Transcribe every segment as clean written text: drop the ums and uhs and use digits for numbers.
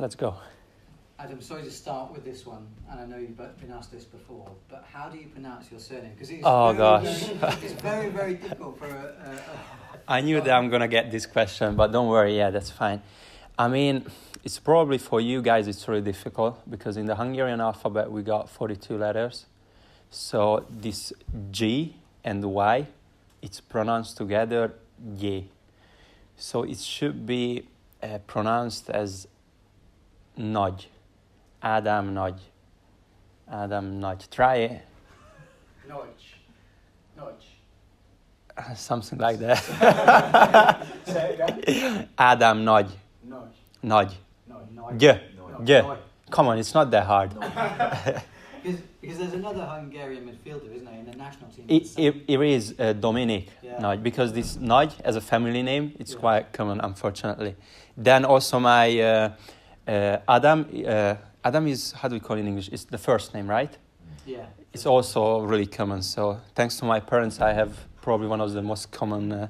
let's go. Adam, sorry to start with this one, and I know you've been asked this before, but how do you pronounce your surname? Because it's very, very difficult for I knew that I'm going to get this question, but don't worry, yeah, that's fine. I mean, it's probably for you guys, it's really difficult, because in the Hungarian alphabet, we got 42 letters. So this G and Y, it's pronounced together, G. So it should be pronounced as Nagy. Ádám Nagy. Ádám Nagy. Try it. Nudge. Something like that. Say it again. Ádám Nagy. Nudge. Nagy. Yeah. Come on, it's not that hard. Because there's another Hungarian midfielder, isn't there, in the national team? It is Dominic Nagy, because this Nagy, as a family name, it's quite common, unfortunately. Then also my Adam is, how do we call it in English? It's the first name, right? Yeah. It's also really common. So thanks to my parents, I have probably one of the most common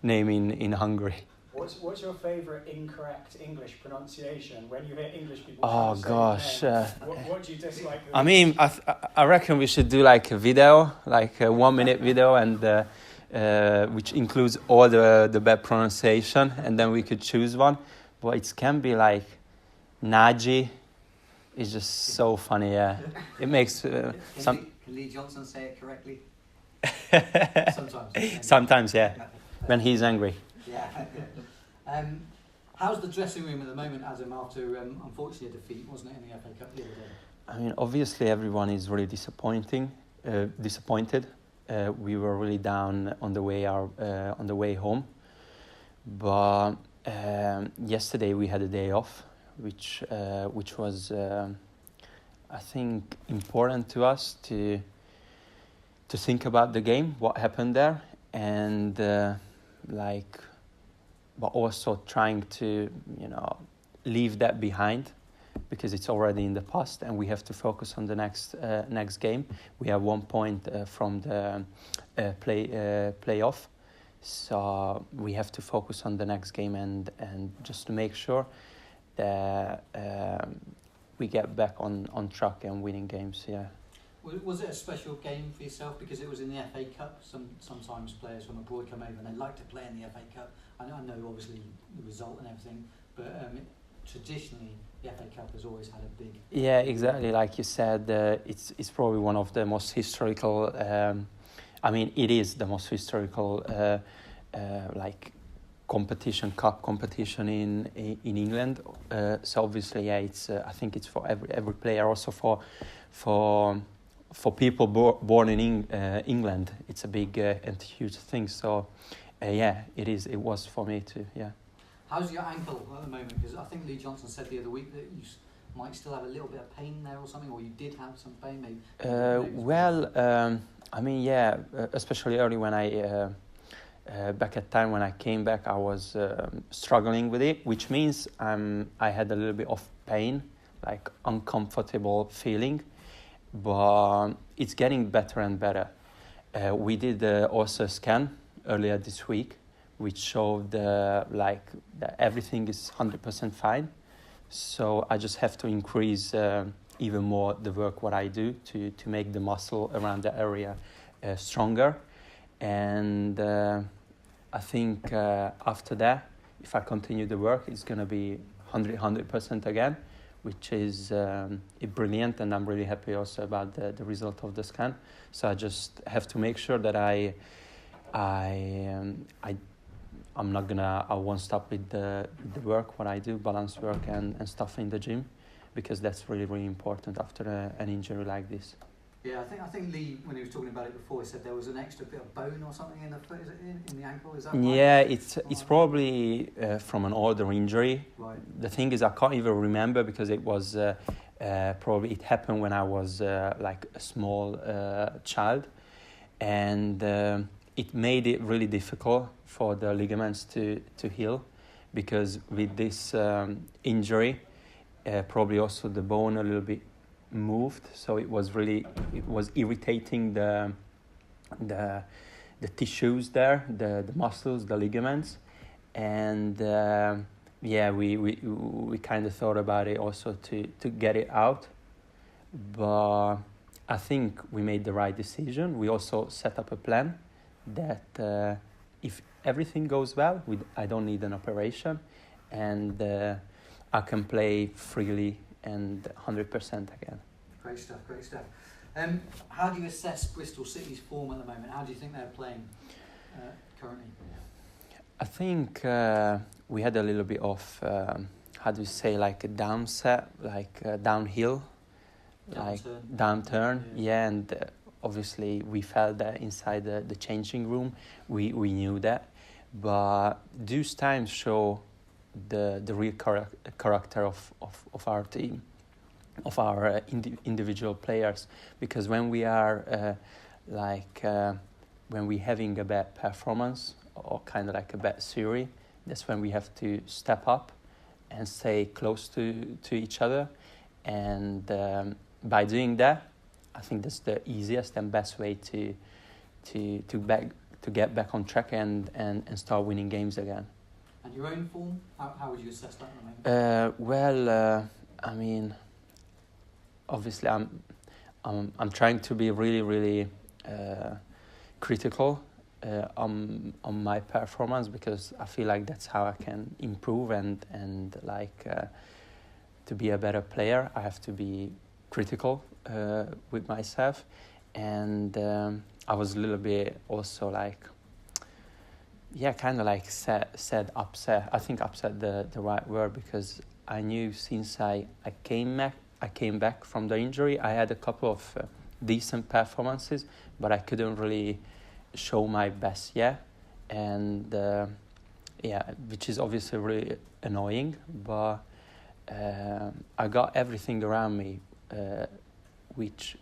name in Hungary. What's your favourite incorrect English pronunciation when you hear English people? Oh gosh. What do you dislike? I mean, I reckon we should do like a video, like a 1 minute video, and which includes all the bad pronunciation, and then we could choose one. But it can be like Nagy. It's just so funny, yeah. It makes Can Lee Johnson say it correctly? Sometimes. Sometimes, yeah. When he's angry. Yeah. How's the dressing room at the moment, Adam, after unfortunately a defeat, wasn't it, in the FA Cup the other day? I mean, obviously everyone is really disappointed. We were really down on the way home, but yesterday we had a day off, which was I think important to us to think about the game, what happened there, and but also trying to leave that behind, because it's already in the past and we have to focus on the next game. We have 1 point from the playoff, so we have to focus on the next game and just to make sure that we get back on track and winning games. Yeah. Was it a special game for yourself because it was in the FA Cup? Sometimes players from abroad come over and they like to play in the FA Cup. I know obviously the result and everything, but traditionally the FA Cup has always had a big... Yeah, exactly. Like you said, it's probably one of the most historical... it is the most historical cup competition in England. So obviously, yeah, it's I think it's for every player, also for people born in England. It's a big and huge thing. So it was for me too. Yeah. How's your ankle at the moment? Because I think Lee Johnson said the other week that you might still have a little bit of pain there or something, or you did have some pain maybe. Especially early when I back at time when I came back, I was struggling with it, which means I had a little bit of pain, like uncomfortable feeling, but it's getting better and better. We did also a scan earlier this week, which showed that everything is 100% fine. So I just have to increase even more the work what I do to make the muscle around the area stronger. And I think after that, if I continue the work, it's going to be 100% again, which is brilliant. And I'm really happy also about the result of the scan. So I just have to make sure that I won't stop with the work, what I do, balance work and stuff in the gym, because that's really, really important after an injury like this. Yeah, I think Lee, when he was talking about it before, he said there was an extra bit of bone or something in the foot, in the ankle. Is that right? Yeah, it's probably from an older injury. Right. The thing is, I can't even remember because it was probably it happened when I was like a small child, and it made it really difficult for the ligaments to heal, because with this injury, probably also the bone a little bit moved, so it was irritating the tissues there, the muscles, the ligaments, and yeah, we kind of thought about it also to get it out, but I think we made the right decision. We also set up a plan that if everything goes well, I don't need an operation, and I can play freely and 100% again. Great stuff, great stuff. How do you assess Bristol City's form at the moment? How do you think they're playing currently? I think we had a little bit of, how do you say, like a downset, like downhill, like downturn. Yeah, and obviously we felt that inside the changing room. We knew that, but those times show the real character of our team, of our individual players. Because when we are when we're having a bad performance or kind of like a bad series, that's when we have to step up and stay close to each other. And by doing that, I think that's the easiest and best way to get back on track and start winning games again. And your own form, how would you assess that at the moment? I mean, obviously I'm trying to be really critical on my performance, because I feel like that's how I can improve and to be a better player, I have to be critical with myself. And I was a little bit also upset. I think upset the right word, because I knew since I came back from the injury, I had a couple of decent performances, but I couldn't really show my best yet, and which is obviously really annoying. But I got everything around me, which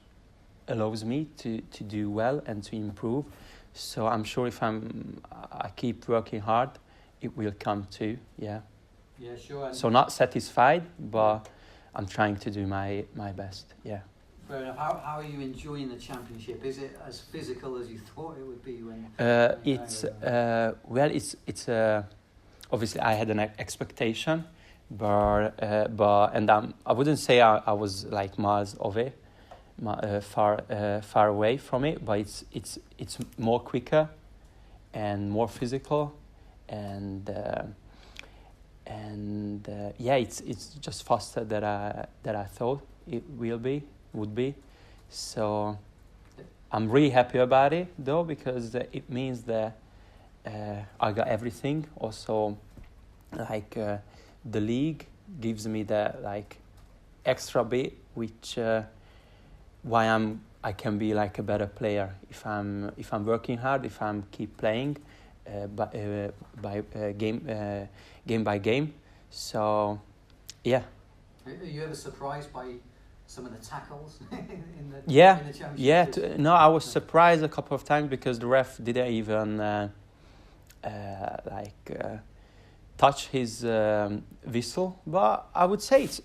allows me to do well and to improve. So I'm sure if I keep working hard, it will come too. Yeah. Yeah, sure. So not satisfied, but I'm trying to do my best. Yeah. Fair enough. How are you enjoying the championship? Is it as physical as you thought it would be when? It's obviously I had an expectation, but I wouldn't say I was like miles away, far away from it. But it's more quicker, and more physical, and it's just faster than I thought it would be. So I'm really happy about it though, because it means that I got everything. Also, the league gives me that extra bit, which why I can be like a better player if I'm working hard, if I'm keep playing by game by game. So yeah. Are you ever surprised by some of the tackles in the championship? No, I was surprised a couple of times, because the ref didn't even touch his whistle. But I would say it's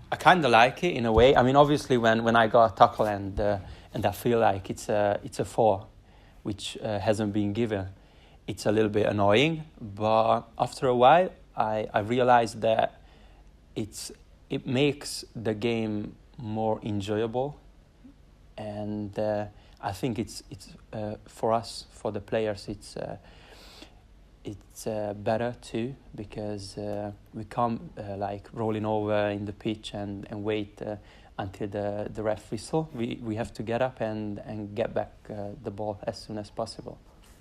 I kind of like it in a way. I mean, obviously when I got a tackle and I feel like it's a foul, which hasn't been given, it's a little bit annoying. But after a while, I realized that it makes the game more enjoyable, and I think it's for us, for the players, it's better too, because we come rolling over in the pitch and wait until the ref whistle. We have to get up and get back the ball as soon as possible.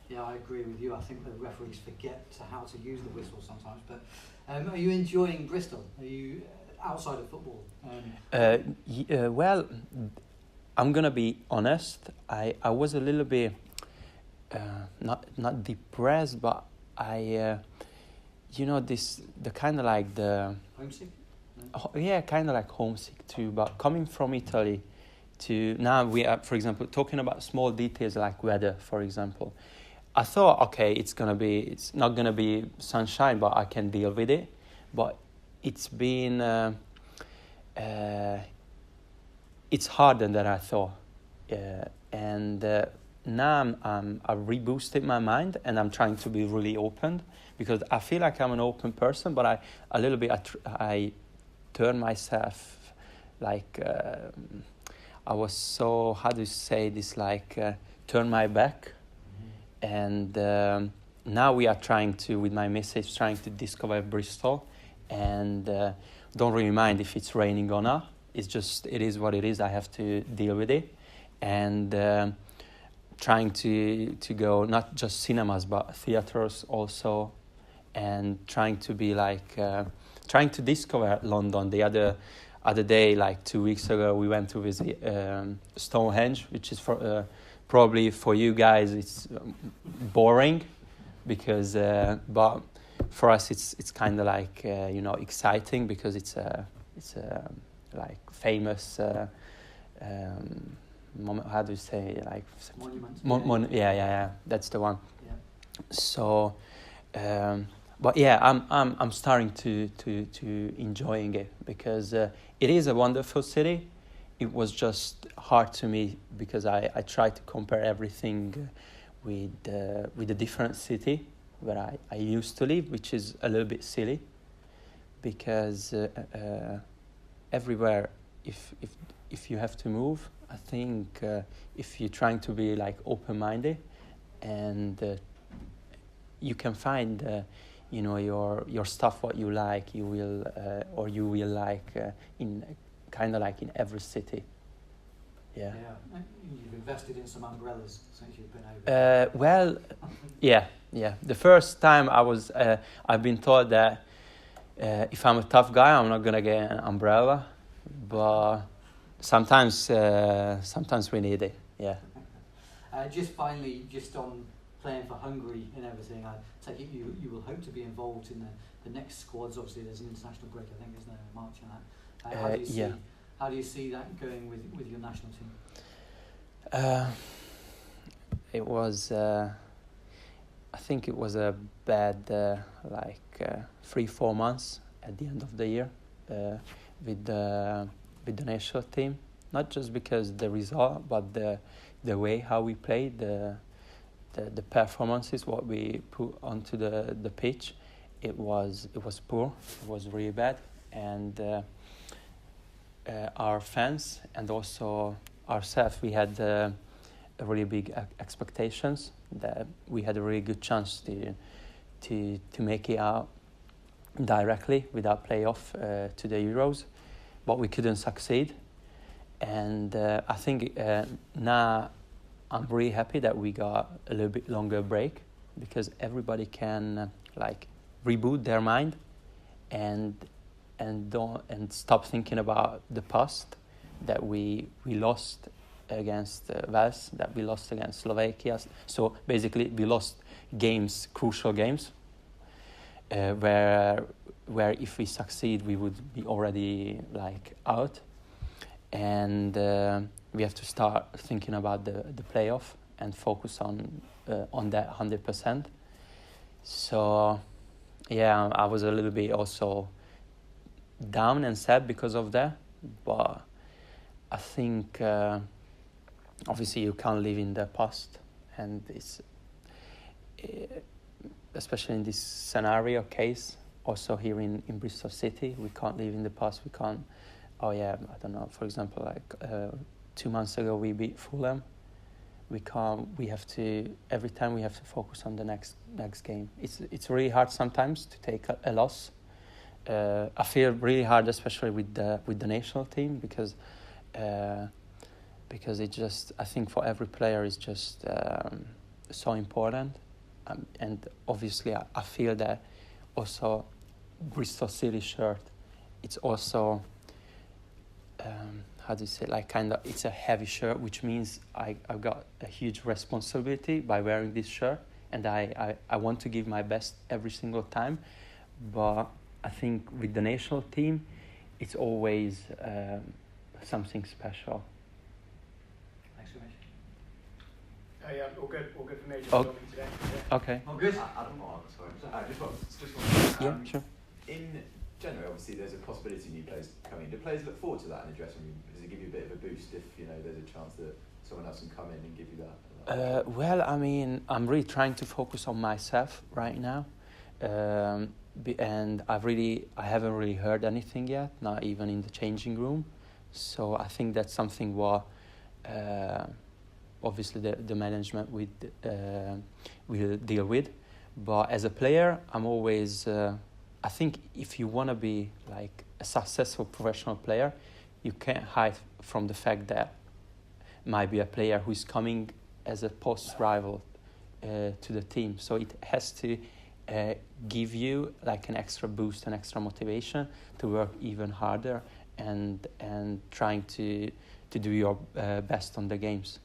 Yeah, I agree with you. I think the referees forget how to use the whistle sometimes. But are you enjoying Bristol? Are you outside of football? Well, I'm gonna be honest. I was a little bit not depressed, but the kind of like the homesick. Yeah, kind of like homesick too. But coming from Italy to now, we are, for example, talking about small details like weather, for example. I thought, okay, it's not gonna be sunshine, but I can deal with it. But it's been it's harder than I thought, and now I've reboosted my mind and I'm trying to be really open because I feel like I'm an open person, but I turn myself like I was so, how do you say this, like turn my back. And now we are trying to, with my missus, trying to discover Bristol, and don't really mind if it's raining or not. It's just, it is what it is. I have to deal with it. And trying to go not just cinemas but theaters also, and trying to be like trying to discover London. The other day, like 2 weeks ago, we went to visit Stonehenge, which is for probably for you guys it's boring because but for us it's kind of like exciting because it's a like famous how do you say, like monument? Yeah, that's the one. Yeah. So but yeah, I'm starting to enjoying it because it is a wonderful city. It was just hard to me because I tried to compare everything with a different city where I used to live, which is a little bit silly because everywhere if you have to move, I think if you're trying to be like open-minded and you can find your stuff what you like, you will like in kind of like in every city. Yeah. You've invested in some umbrellas since you've been over. Well, yeah. The first time I've been told that if I'm a tough guy, I'm not gonna get an umbrella, but sometimes we need it. Yeah. Just finally, just on playing for Hungary and everything, I take it you will hope to be involved in the next squads. Obviously, there's an international break, I think, isn't there, in March and that. How do you see that going with your national team? It was, I think it was a bad 3-4 months at the end of the year with the national team. Not just because the result, but the way how we played, the performances, what we put onto the pitch. It was poor. It was really bad, and our fans and also ourselves, we had really big expectations that we had a really good chance to make it out directly without playoff to the Euros, but we couldn't succeed. And I think now I'm really happy that we got a little bit longer break because everybody can reboot their mind and stop thinking about the past, that we lost against Wales, that we lost against Slovakia. So basically we lost games, crucial games, where if we succeed we would be already out, and we have to start thinking about the playoff and focus on that 100%. So yeah, I was a little bit also down and sad because of that, but I think obviously you can't live in the past, and it's especially in this scenario case also here in Bristol City, we can't live in the past. We can't, I don't know, for example, 2 months ago we beat Fulham. We have to, every time we have to focus on the next game. It's really hard sometimes to take a loss. I feel really hard, especially with the national team, because it just, I think for every player is just so important, and obviously I feel that also Bristol City shirt, it's also how do you say, it's a heavy shirt, which means I've got a huge responsibility by wearing this shirt, and I want to give my best every single time. But I think with the national team, it's always something special. Thanks so much. Yeah, all good for me. Just Oh. talking today. Okay. Oh, good. Adam, sorry. I just want Yeah, sure. in generally, obviously, there's a possibility new players coming in. Do players look forward to that in the dressing room? Does it give you a bit of a boost if there's a chance that someone else can come in and give you that? Well, I mean, I'm really trying to focus on myself right now, and I haven't really heard anything yet, not even in the changing room. So I think that's something what obviously the management will deal with. But as a player, I'm always. I think if you want to be like a successful professional player, you can't hide from the fact that might be a player who's coming as a post-rival to the team. So it has to give you like an extra boost, an extra motivation to work even harder and trying to do your best on the games.